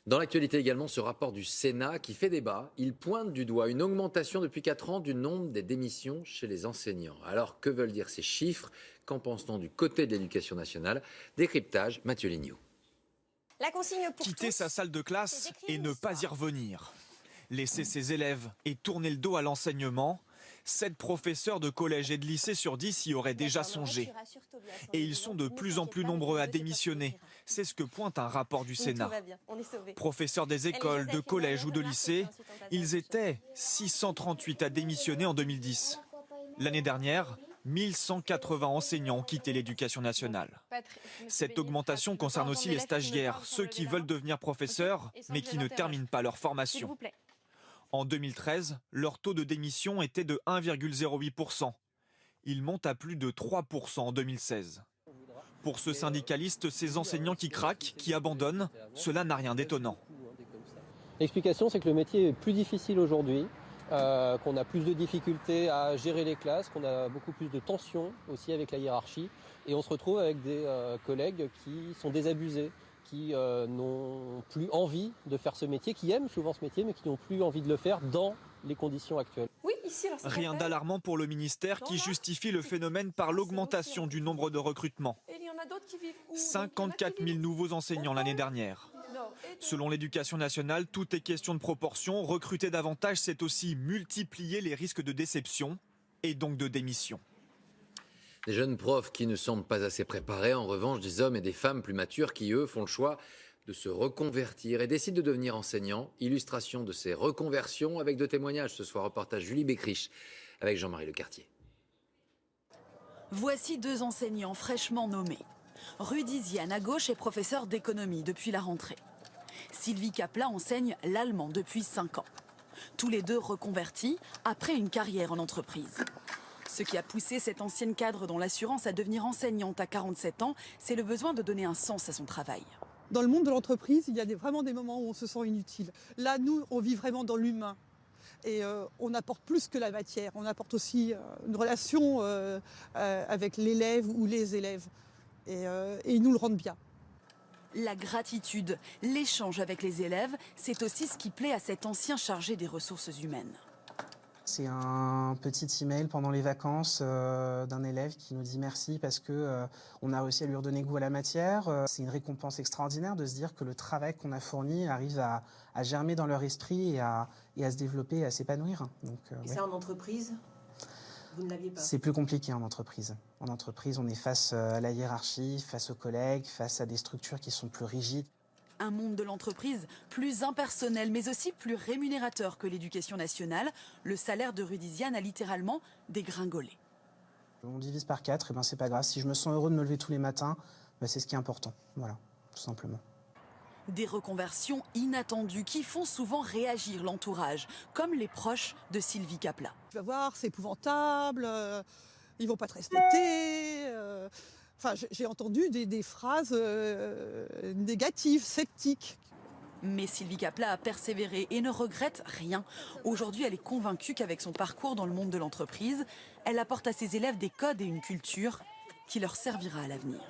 Dans l'actualité également, ce rapport du Sénat qui fait débat, il pointe du doigt une augmentation depuis 4 ans du nombre des démissions chez les enseignants. Alors que veulent dire ces chiffres? Qu'en pense-t-on du côté de l'éducation nationale? Décryptage, Mathieu Lignot. La consigne pour quitter tous, sa salle de classe c'est et ne d'écrire pas y revenir. Laisser ses élèves et tourner le dos à l'enseignement. 7 professeurs de collège et de lycée sur 10 y auraient déjà songé. Et ils sont de plus en plus nombreux à démissionner. C'est ce que pointe un rapport du Sénat. Professeurs des écoles, de collège ou de lycée, ils étaient 638 à démissionner en 2010. L'année dernière, 1180 enseignants ont quitté l'éducation nationale. Cette augmentation concerne aussi les stagiaires, ceux qui veulent devenir professeurs, mais qui ne terminent pas leur formation. En 2013, leur taux de démission était de 1,08%. Il monte à plus de 3% en 2016. Pour ce syndicaliste, ces enseignants qui craquent, qui abandonnent, cela n'a rien d'étonnant. L'explication, c'est que le métier est plus difficile aujourd'hui, qu'on a plus de difficultés à gérer les classes, qu'on a beaucoup plus de tensions aussi avec la hiérarchie. Et on se retrouve avec des collègues qui sont désabusés, qui n'ont plus envie de faire ce métier, qui aiment souvent ce métier, mais qui n'ont plus envie de le faire dans les conditions actuelles. Oui, ici, alors Rien d'alarmant pour le ministère qui justifie le phénomène par l'augmentation du nombre de recrutements. 54 000 nouveaux enseignants l'année dernière. Selon l'Éducation nationale, tout est question de proportion. Recruter davantage, c'est aussi multiplier les risques de déception et donc de démission. Des jeunes profs qui ne semblent pas assez préparés, en revanche des hommes et des femmes plus matures qui, eux, font le choix de se reconvertir et décident de devenir enseignants. Illustration de ces reconversions avec 2 témoignages ce soir. Reportage Julie Bécriche avec Jean-Marie Lecartier. Voici 2 enseignants fraîchement nommés. Rudi Ziane à gauche est professeur d'économie depuis la rentrée. Sylvie Kapla enseigne l'allemand depuis 5 ans. Tous les 2 reconvertis après une carrière en entreprise. Ce qui a poussé cette ancienne cadre dans l'assurance à devenir enseignante à 47 ans, c'est le besoin de donner un sens à son travail. Dans le monde de l'entreprise, il y a vraiment des moments où on se sent inutile. Là, nous, on vit vraiment dans l'humain. Et on apporte plus que la matière. On apporte aussi une relation avec l'élève ou les élèves. Et ils nous le rendent bien. La gratitude, l'échange avec les élèves, c'est aussi ce qui plaît à cet ancien chargé des ressources humaines. C'est un petit email pendant les vacances d'un élève qui nous dit merci parce que on a réussi à lui redonner goût à la matière. C'est une récompense extraordinaire de se dire que le travail qu'on a fourni arrive à germer dans leur esprit et à se développer et à s'épanouir. Donc, et ça en entreprise, vous ne l'aviez pas? C'est plus compliqué en entreprise. En entreprise, on est face à la hiérarchie, face aux collègues, face à des structures qui sont plus rigides. Un monde de l'entreprise plus impersonnel, mais aussi plus rémunérateur que l'éducation nationale. Le salaire de Rudi Ziane a littéralement dégringolé. On divise par 4, et ben c'est pas grave. Si je me sens heureux de me lever tous les matins, ben c'est ce qui est important. Voilà, tout simplement. Des reconversions inattendues qui font souvent réagir l'entourage, comme les proches de Sylvie Kapla. Tu vas voir, c'est épouvantable, ils vont pas te respecter. Enfin, j'ai entendu des phrases négatives, sceptiques. Mais Sylvie Kapla a persévéré et ne regrette rien. Aujourd'hui, elle est convaincue qu'avec son parcours dans le monde de l'entreprise, elle apporte à ses élèves des codes et une culture qui leur servira à l'avenir.